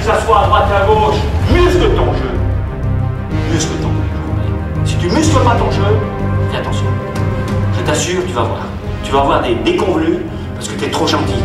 ça soit à droite et à gauche, muscle ton jeu. Muscle ton jeu. Si tu muscles pas ton jeu, fais attention. Je t'assure, tu vas voir. Tu vas avoir des déconvenus parce que t'es trop gentil.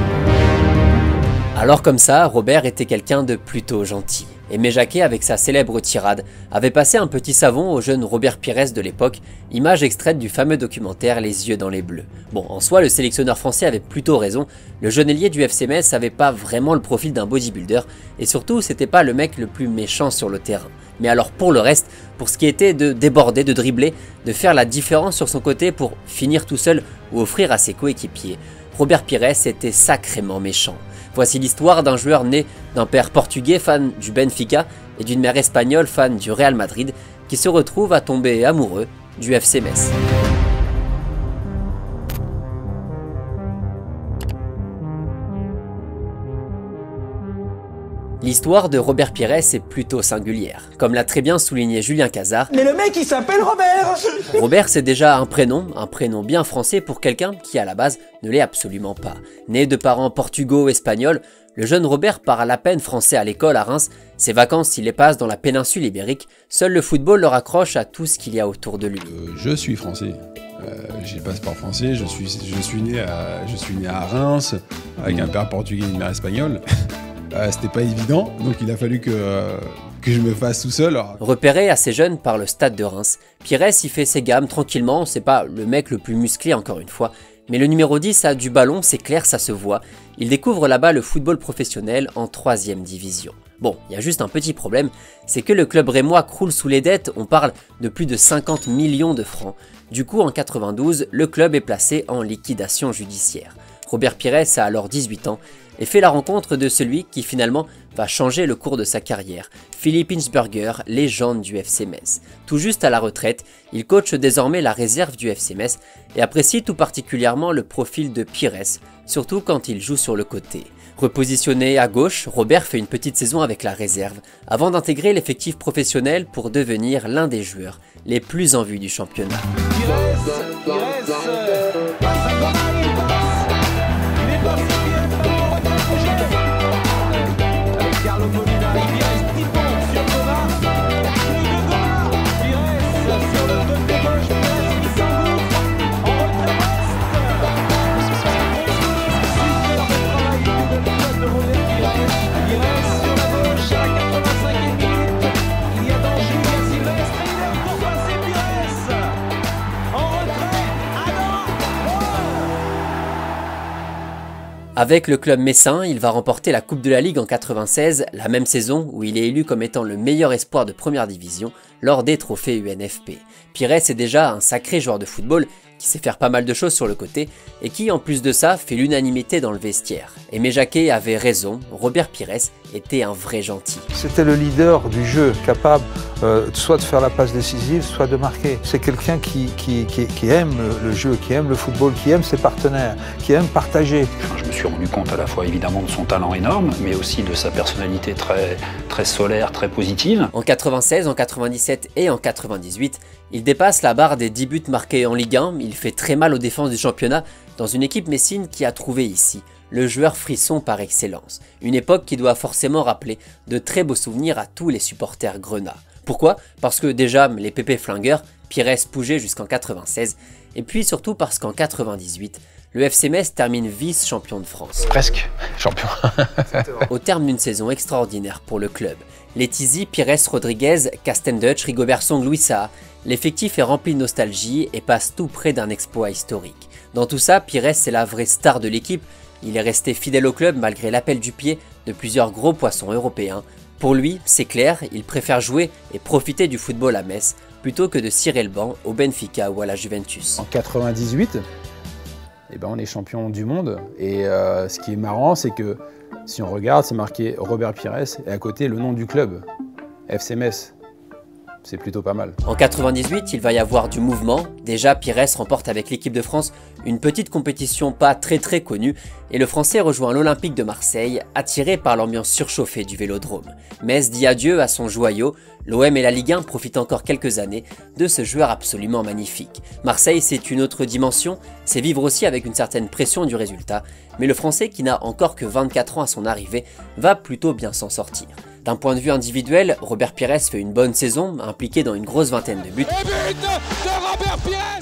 Alors comme ça, Robert était quelqu'un de plutôt gentil. Aimé Jacquet, avec sa célèbre tirade, avait passé un petit savon au jeune Robert Pires de l'époque, image extraite du fameux documentaire Les yeux dans les bleus. Bon, en soi, le sélectionneur français avait plutôt raison, le jeune ailier du FC Metz avait pas vraiment le profil d'un bodybuilder, et surtout, c'était pas le mec le plus méchant sur le terrain. Mais alors pour le reste, pour ce qui était de déborder, de dribbler, de faire la différence sur son côté pour finir tout seul ou offrir à ses coéquipiers, Robert Pires était sacrément méchant. Voici l'histoire d'un joueur né d'un père portugais fan du Benfica et d'une mère espagnole fan du Real Madrid qui se retrouve à tomber amoureux du FC Metz. L'histoire de Robert Pires est plutôt singulière, comme l'a très bien souligné Julien Cazard. Mais le mec il s'appelle Robert. Robert c'est déjà un prénom bien français pour quelqu'un qui à la base ne l'est absolument pas. Né de parents portugo-espagnols, le jeune Robert parle à peine français à l'école à Reims, ses vacances il les passe dans la péninsule ibérique, seul le football le raccroche à tout ce qu'il y a autour de lui. Je suis français. J'ai le passeport français, je suis né à Reims avec un père portugais et une mère espagnole. C'était pas évident, donc il a fallu que je me fasse tout seul. Repéré assez jeune par le stade de Reims, Pires y fait ses gammes tranquillement, c'est pas le mec le plus musclé encore une fois, mais le numéro 10 a du ballon, c'est clair, ça se voit. Il découvre là-bas le football professionnel en 3e division. Bon, il y a juste un petit problème, c'est que le club rémois croule sous les dettes, on parle de plus de 50 millions de francs. Du coup, en 92, le club est placé en liquidation judiciaire. Robert Pires a alors 18 ans et fait la rencontre de celui qui finalement va changer le cours de sa carrière, Philipp Hinsberger, légende du FC Metz. Tout juste à la retraite, il coache désormais la réserve du FC Metz et apprécie tout particulièrement le profil de Pires, surtout quand il joue sur le côté. Repositionné à gauche, Robert fait une petite saison avec la réserve, avant d'intégrer l'effectif professionnel pour devenir l'un des joueurs les plus en vue du championnat. Avec le club messin, il va remporter la Coupe de la Ligue en 96, la même saison où il est élu comme étant le meilleur espoir de première division lors des trophées UNFP. Pires est déjà un sacré joueur de football qui sait faire pas mal de choses sur le côté et qui en plus de ça fait l'unanimité dans le vestiaire. Aimé Jacquet avait raison, Robert Pires était un vrai gentil. C'était le leader du jeu, capable soit de faire la passe décisive, soit de marquer. C'est quelqu'un qui aime le jeu, qui aime le football, qui aime ses partenaires, qui aime partager. Je me suis rendu compte à la fois évidemment de son talent énorme, mais aussi de sa personnalité très solaire, très positive. En 96, en 97 et en 98, il dépasse la barre des 10 buts marqués en Ligue 1, il fait très mal aux défenses du championnat dans une équipe messine qui a trouvé ici le joueur frisson par excellence. Une époque qui doit forcément rappeler de très beaux souvenirs à tous les supporters grenats. Pourquoi? Parce que déjà les pépés flingueurs, Pires pougeait jusqu'en 96, et puis surtout parce qu'en 98, le FC Metz termine vice-champion de France. Presque champion. Au terme d'une saison extraordinaire pour le club. Letizy, Pires, Rodriguez, Castendutch, Rigobert Song, Louis Saha, l'effectif est rempli de nostalgie et passe tout près d'un exploit historique. Dans tout ça, Pires est la vraie star de l'équipe, il est resté fidèle au club malgré l'appel du pied de plusieurs gros poissons européens. Pour lui, c'est clair, il préfère jouer et profiter du football à Metz plutôt que de cirer le banc au Benfica ou à la Juventus. En 98, on est champion du monde et ce qui est marrant, c'est que si on regarde, c'est marqué Robert Pires et à côté le nom du club, FC Metz. C'est plutôt pas mal. En 98, il va y avoir du mouvement. Déjà, Pires remporte avec l'équipe de France une petite compétition pas très connue et le Français rejoint l'Olympique de Marseille, attiré par l'ambiance surchauffée du Vélodrome. Metz dit adieu à son joyau. L'OM et la Ligue 1 profitent encore quelques années de ce joueur absolument magnifique. Marseille, c'est une autre dimension, c'est vivre aussi avec une certaine pression du résultat, mais le Français qui n'a encore que 24 ans à son arrivée va plutôt bien s'en sortir. D'un point de vue individuel, Robert Pires fait une bonne saison, impliqué dans une grosse vingtaine de buts.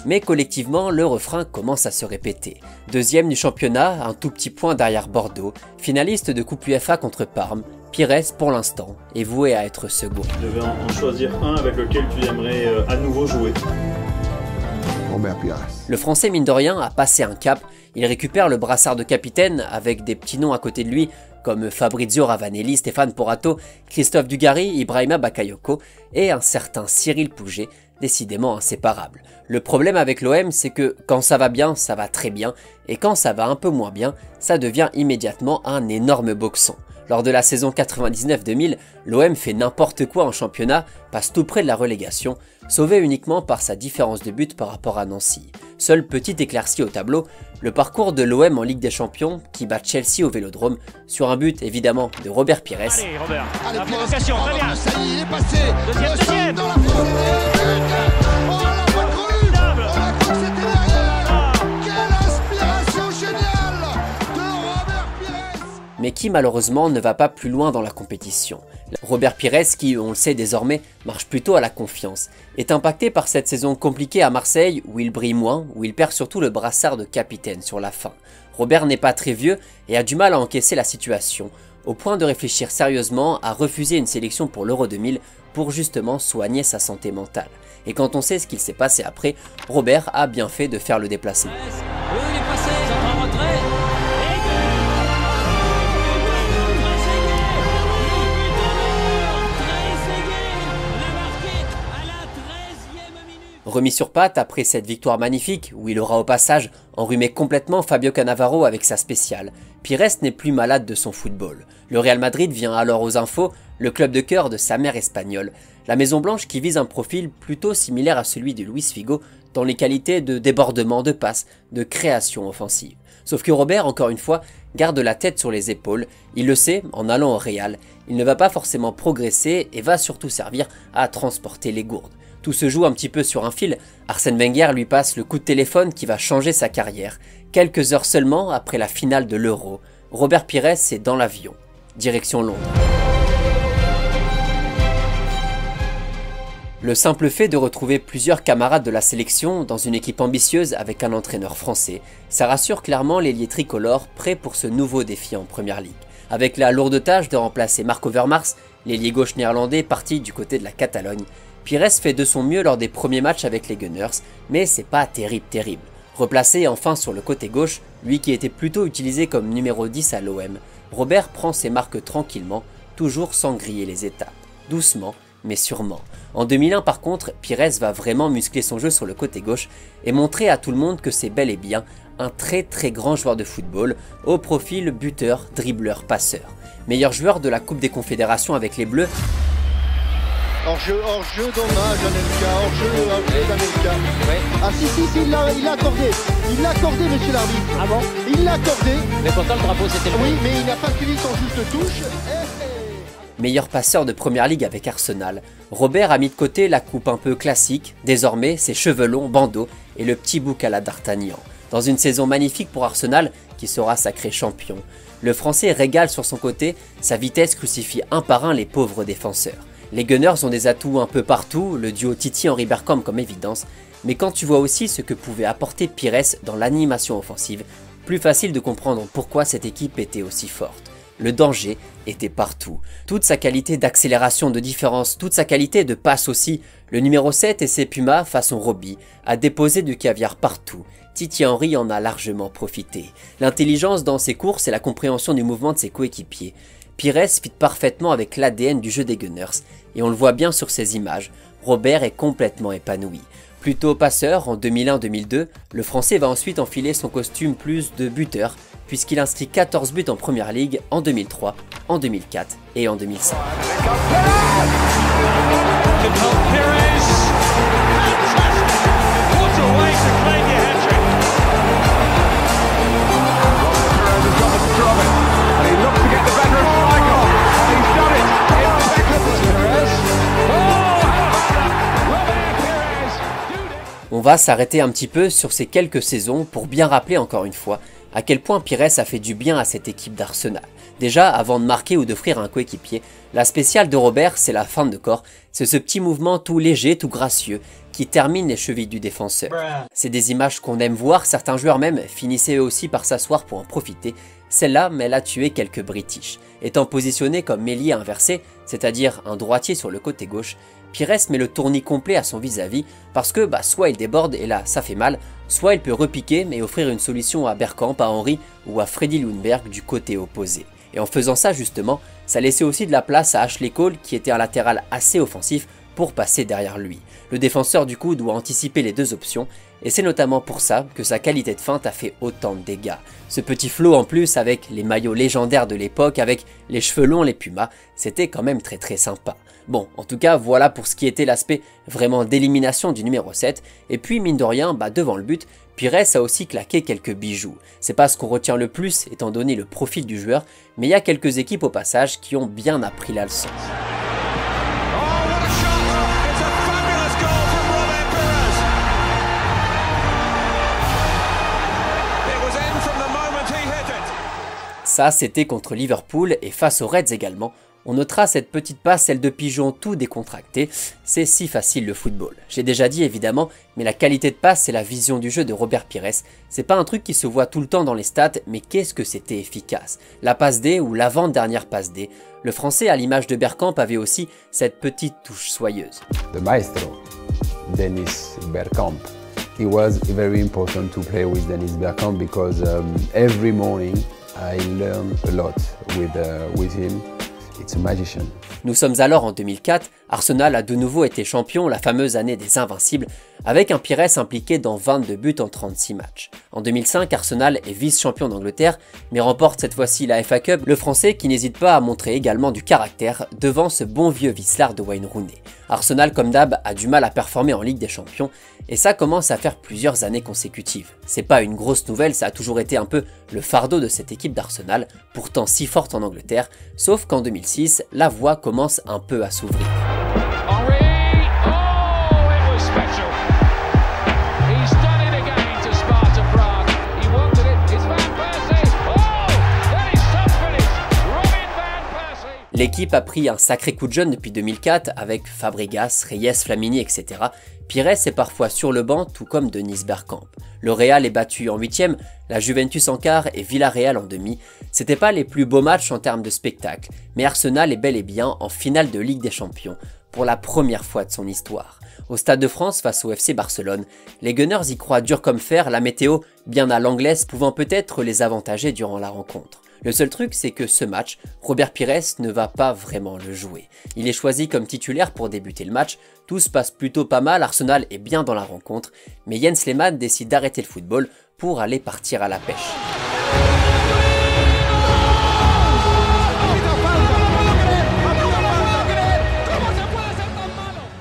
Mais collectivement, le refrain commence à se répéter. Deuxième du championnat, un tout petit point derrière Bordeaux, finaliste de Coupe UEFA contre Parme, Pires, pour l'instant, est voué à être second. Je devais en choisir un avec lequel tu aimerais à nouveau jouer. Robert Pires. Le Français, mine de rien, a passé un cap. Il récupère le brassard de capitaine avec des petits noms à côté de lui, comme Fabrizio Ravanelli, Stéphane Porato, Christophe Dugarry, Ibrahima Bakayoko et un certain Cyril Pouget, décidément inséparables. Le problème avec l'OM, c'est que quand ça va bien, ça va très bien, et quand ça va un peu moins bien, ça devient immédiatement un énorme boxon. Lors de la saison 99-2000, l'OM fait n'importe quoi en championnat, passe tout près de la relégation, sauvé uniquement par sa différence de but par rapport à Nancy. Seule petite éclaircie au tableau, le parcours de l'OM en Ligue des Champions qui bat Chelsea au Vélodrome sur un but évidemment de Robert Pires. Allez Robert, Allez, la provocation, très bien. Ça y est, il est passé. Deuxième. Dans la foulée. Oh, on l'a pas cru. On a cru que c'était derrière. Quelle inspiration géniale de Robert Pires. Mais qui malheureusement ne va pas plus loin dans la compétition. Robert Pires, qui on le sait désormais, marche plutôt à la confiance, est impacté par cette saison compliquée à Marseille où il brille moins, où il perd surtout le brassard de capitaine sur la fin. Robert n'est pas très vieux et a du mal à encaisser la situation, au point de réfléchir sérieusement à refuser une sélection pour l'Euro 2000 pour justement soigner sa santé mentale. Et quand on sait ce qu'il s'est passé après, Robert a bien fait de faire le déplacement. Oui, il est passé, en retrait. Remis sur pattes après cette victoire magnifique, où il aura au passage enrhumé complètement Fabio Cannavaro avec sa spéciale, Pires n'est plus malade de son football. Le Real Madrid vient alors aux infos, le club de cœur de sa mère espagnole, la Maison Blanche qui vise un profil plutôt similaire à celui de Luis Figo dans les qualités de débordement, de passe, de création offensive. Sauf que Robert, encore une fois, garde la tête sur les épaules, il le sait, en allant au Real, il ne va pas forcément progresser et va surtout servir à transporter les gourdes. Tout se joue un petit peu sur un fil. Arsène Wenger lui passe le coup de téléphone qui va changer sa carrière. Quelques heures seulement après la finale de l'Euro, Robert Pires est dans l'avion, direction Londres. Le simple fait de retrouver plusieurs camarades de la sélection dans une équipe ambitieuse avec un entraîneur français, ça rassure clairement l'ailier tricolore prêt pour ce nouveau défi en Première Ligue. Avec la lourde tâche de remplacer Marc Overmars, l'ailier gauche néerlandais parti du côté de la Catalogne, Pires fait de son mieux lors des premiers matchs avec les Gunners, mais c'est pas terrible. Replacé enfin sur le côté gauche, lui qui était plutôt utilisé comme numéro 10 à l'OM, Robert prend ses marques tranquillement, toujours sans griller les étapes. Doucement, mais sûrement. En 2001 par contre, Pires va vraiment muscler son jeu sur le côté gauche et montrer à tout le monde que c'est bel et bien un très grand joueur de football, au profil buteur, dribbleur, passeur. Meilleur joueur de la Coupe des Confédérations avec les Bleus. Hors-jeu, dommage, Anelka, hors-jeu d'Anelka. Ouais. Ah si, il l'a accordé, monsieur l'arbitre. Ah bon? Il l'a accordé. Mais pourtant le drapeau c'était Oui, mais il n'a pas suivi son juste touche. Meilleur passeur de Première Ligue avec Arsenal, Robert a mis de côté la coupe un peu classique, désormais ses cheveux longs, bandeaux et le petit bouc à la D'Artagnan. Dans une saison magnifique pour Arsenal, qui sera sacré champion, le Français régale sur son côté, sa vitesse crucifie un par un les pauvres défenseurs. Les Gunners ont des atouts un peu partout, le duo Titi-Henri Bergkamp comme évidence, mais quand tu vois aussi ce que pouvait apporter Pires dans l'animation offensive, plus facile de comprendre pourquoi cette équipe était aussi forte. Le danger était partout. Toute sa qualité d'accélération de différence, toute sa qualité de passe aussi, le numéro 7 et ses Pumas façon Robbie a déposé du caviar partout. Titi-Henri en a largement profité. L'intelligence dans ses courses et la compréhension du mouvement de ses coéquipiers. Pires fit parfaitement avec l'ADN du jeu des Gunners, et on le voit bien sur ces images, Robert est complètement épanoui. Plutôt passeur en 2001-2002, le Français va ensuite enfiler son costume plus de buteur, puisqu'il inscrit 14 buts en Première Ligue en 2003, en 2004 et en 2005. On va s'arrêter un petit peu sur ces quelques saisons pour bien rappeler encore une fois à quel point Pires a fait du bien à cette équipe d'Arsenal. Déjà, avant de marquer ou d'offrir un coéquipier, la spéciale de Robert, c'est la feinte de corps, c'est ce petit mouvement tout léger, tout gracieux, qui termine les chevilles du défenseur. C'est des images qu'on aime voir, certains joueurs même finissaient eux aussi par s'asseoir pour en profiter. Celle-là, mais elle a tué quelques British. Étant positionné comme ailier inversé, c'est-à-dire un droitier sur le côté gauche, Pires met le tournis complet à son vis-à-vis parce que soit il déborde et là ça fait mal, soit il peut repiquer mais offrir une solution à Bergkamp, à Henry ou à Freddy Ljungberg du côté opposé. Et en faisant ça justement, ça laissait aussi de la place à Ashley Cole qui était un latéral assez offensif pour passer derrière lui. Le défenseur du coup doit anticiper les deux options et c'est notamment pour ça que sa qualité de feinte a fait autant de dégâts. Ce petit flow en plus avec les maillots légendaires de l'époque, avec les cheveux longs, les pumas, c'était quand même très sympa. Bon, en tout cas, voilà pour ce qui était l'aspect vraiment d'élimination du numéro 7. Et puis, mine de rien, devant le but, Pires a aussi claqué quelques bijoux. C'est pas ce qu'on retient le plus, étant donné le profil du joueur, mais il y a quelques équipes au passage qui ont bien appris la leçon. Ça, c'était contre Liverpool et face aux Reds également. On notera cette petite passe, celle de pigeon tout décontractée, c'est si facile le football. J'ai déjà dit évidemment, mais la qualité de passe et la vision du jeu de Robert Pires, c'est pas un truc qui se voit tout le temps dans les stats, mais qu'est-ce que c'était efficace. La passe D ou l'avant-dernière passe D, le français à l'image de Bergkamp avait aussi cette petite touche soyeuse. The maestro, Dennis Bergkamp. It was very important to play with Dennis Bergkamp because every morning I learn a lot with him. It's a magician. Nous sommes alors en 2004, Arsenal a de nouveau été champion, la fameuse année des Invincibles, avec un Pires impliqué dans 22 buts en 36 matchs. En 2005, Arsenal est vice-champion d'Angleterre, mais remporte cette fois-ci la FA Cup, le français qui n'hésite pas à montrer également du caractère devant ce bon vieux vicelard de Wayne Rooney. Arsenal, comme d'hab, a du mal à performer en Ligue des Champions, et ça commence à faire plusieurs années consécutives. C'est pas une grosse nouvelle, ça a toujours été un peu le fardeau de cette équipe d'Arsenal, pourtant si forte en Angleterre, sauf qu'en 2006, la voie commence un peu à s'ouvrir. L'équipe a pris un sacré coup de jeune depuis 2004 avec Fabregas, Reyes, Flamini, etc. Pires est parfois sur le banc, tout comme Dennis Bergkamp. Le Real est battu en 8e, la Juventus en quart et Villarreal en demi. C'était pas les plus beaux matchs en termes de spectacle, mais Arsenal est bel et bien en finale de Ligue des Champions, pour la première fois de son histoire. Au Stade de France face au FC Barcelone, les Gunners y croient dur comme fer, la météo bien à l'anglaise pouvant peut-être les avantager durant la rencontre. Le seul truc, c'est que ce match, Robert Pires ne va pas vraiment le jouer. Il est choisi comme titulaire pour débuter le match, tout se passe plutôt pas mal, Arsenal est bien dans la rencontre, mais Jens Lehmann décide d'arrêter le football pour aller partir à la pêche.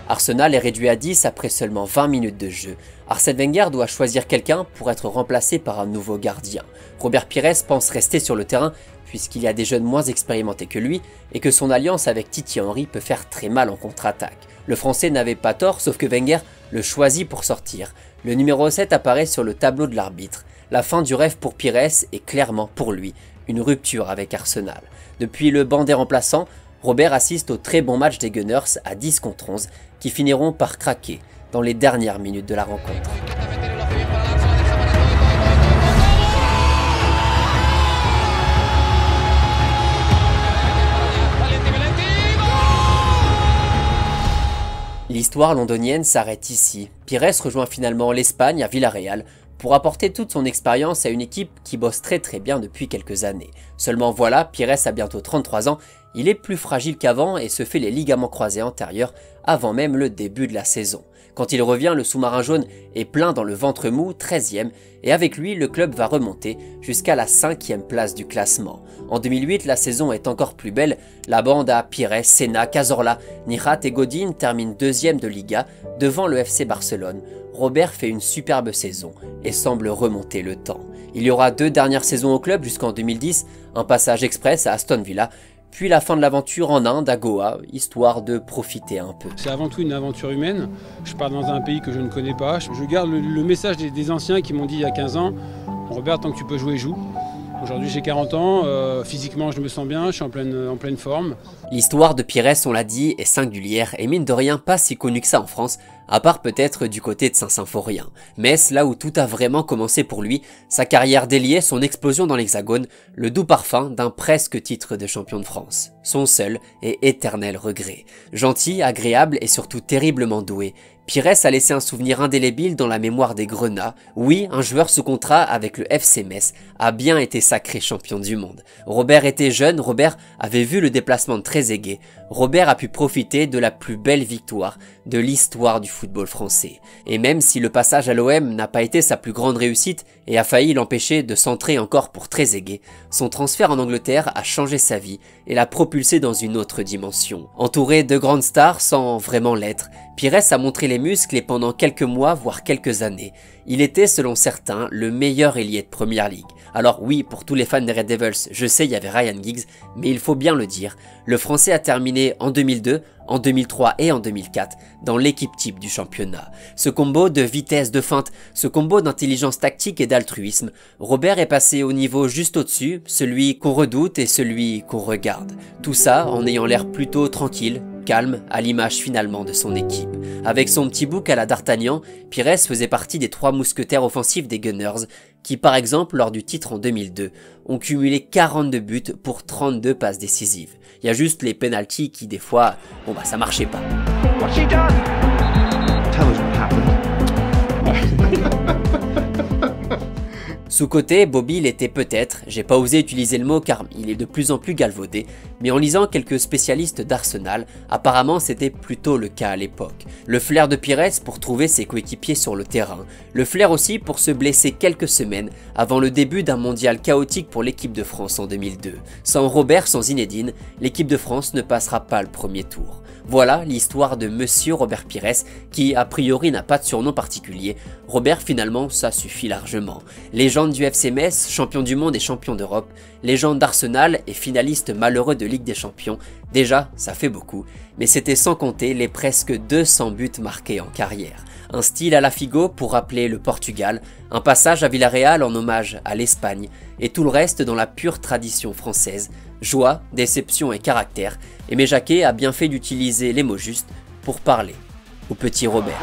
Arsenal est réduit à 10 après seulement 20 minutes de jeu. Arsène Wenger doit choisir quelqu'un pour être remplacé par un nouveau gardien. Robert Pires pense rester sur le terrain puisqu'il y a des jeunes moins expérimentés que lui et que son alliance avec Thierry Henry peut faire très mal en contre-attaque. Le français n'avait pas tort sauf que Wenger le choisit pour sortir. Le numéro 7 apparaît sur le tableau de l'arbitre. La fin du rêve pour Pires est clairement pour lui une rupture avec Arsenal. Depuis le banc des remplaçants, Robert assiste au très bon match des Gunners à 10 contre 11 qui finiront par craquer dans les dernières minutes de la rencontre. L'histoire londonienne s'arrête ici. Pires rejoint finalement l'Espagne à Villarreal pour apporter toute son expérience à une équipe qui bosse très bien depuis quelques années. Seulement voilà, Pires a bientôt 33 ans, il est plus fragile qu'avant et se fait les ligaments croisés antérieurs avant même le début de la saison. Quand il revient, le sous-marin jaune est plein dans le ventre mou, 13e, et avec lui, le club va remonter jusqu'à la 5e place du classement. En 2008, la saison est encore plus belle, la bande à Pires, Senna, Cazorla, Nihat et Godin termine 2e de Liga devant le FC Barcelone. Robert fait une superbe saison et semble remonter le temps. Il y aura 2 dernières saisons au club jusqu'en 2010, un passage express à Aston Villa, puis la fin de l'aventure en Inde, à Goa, histoire de profiter un peu. C'est avant tout une aventure humaine. Je pars dans un pays que je ne connais pas. Je garde le message des anciens qui m'ont dit il y a 15 ans, Robert, tant que tu peux jouer, joue. Aujourd'hui j'ai 40 ans, physiquement je me sens bien, je suis en pleine forme. L'histoire de Pires, on l'a dit, est singulière et mine de rien pas si connue que ça en France, à part peut-être du côté de Saint-Symphorien. Metz, là où tout a vraiment commencé pour lui, sa carrière déliée, son explosion dans l'Hexagone, le doux parfum d'un presque titre de champion de France. Son seul et éternel regret. Gentil, agréable et surtout terriblement doué, Pires a laissé un souvenir indélébile dans la mémoire des Grenats. Oui, un joueur sous contrat avec le FC Metz a bien été sacré champion du monde. Robert était jeune, Robert avait vu le déplacement de Trezeguet. Robert a pu profiter de la plus belle victoire de l'histoire du football français. Et même si le passage à l'OM n'a pas été sa plus grande réussite et a failli l'empêcher de centrer encore pour Trezeguet, son transfert en Angleterre a changé sa vie et l'a propulsé dans une autre dimension. Entouré de grandes stars sans vraiment l'être, Pires a montré les muscles et pendant quelques mois, voire quelques années, il était selon certains le meilleur ailier de Première Ligue. Alors oui, pour tous les fans des Red Devils, je sais il y avait Ryan Giggs, mais il faut bien le dire, le Français a terminé en 2002, en 2003 et en 2004 dans l'équipe type du championnat. Ce combo de vitesse, de feinte, ce combo d'intelligence tactique et d'altruisme, Robert est passé au niveau juste au-dessus, celui qu'on redoute et celui qu'on regarde. Tout ça en ayant l'air plutôt tranquille, calme, à l'image finalement de son équipe. Avec son petit bouc à la D'Artagnan, Pires faisait partie des 3 mousquetaires offensifs des Gunners, qui par exemple lors du titre en 2002 ont cumulé 42 buts pour 32 passes décisives. Il y a juste les pénaltys qui des fois, bon bah ça marchait pas. Sous-côté, Bobby l'était peut-être, j'ai pas osé utiliser le mot car il est de plus en plus galvaudé, mais en lisant quelques spécialistes d'Arsenal, apparemment c'était plutôt le cas à l'époque. Le flair de Pires pour trouver ses coéquipiers sur le terrain, le flair aussi pour se blesser quelques semaines avant le début d'un mondial chaotique pour l'équipe de France en 2002. Sans Robert, sans Zinedine, l'équipe de France ne passera pas le premier tour. Voilà l'histoire de Monsieur Robert Pires qui a priori n'a pas de surnom particulier. Robert finalement ça suffit largement. Légende du FC Metz, champion du monde et champion d'Europe, légende d'Arsenal et finaliste malheureux de Ligue des Champions, déjà ça fait beaucoup, mais c'était sans compter les presque 200 buts marqués en carrière. Un style à la Figo pour rappeler le Portugal, un passage à Villarreal en hommage à l'Espagne et tout le reste dans la pure tradition française, joie, déception et caractère, Aimé Jacquet a bien fait d'utiliser les mots justes pour parler au petit Robert.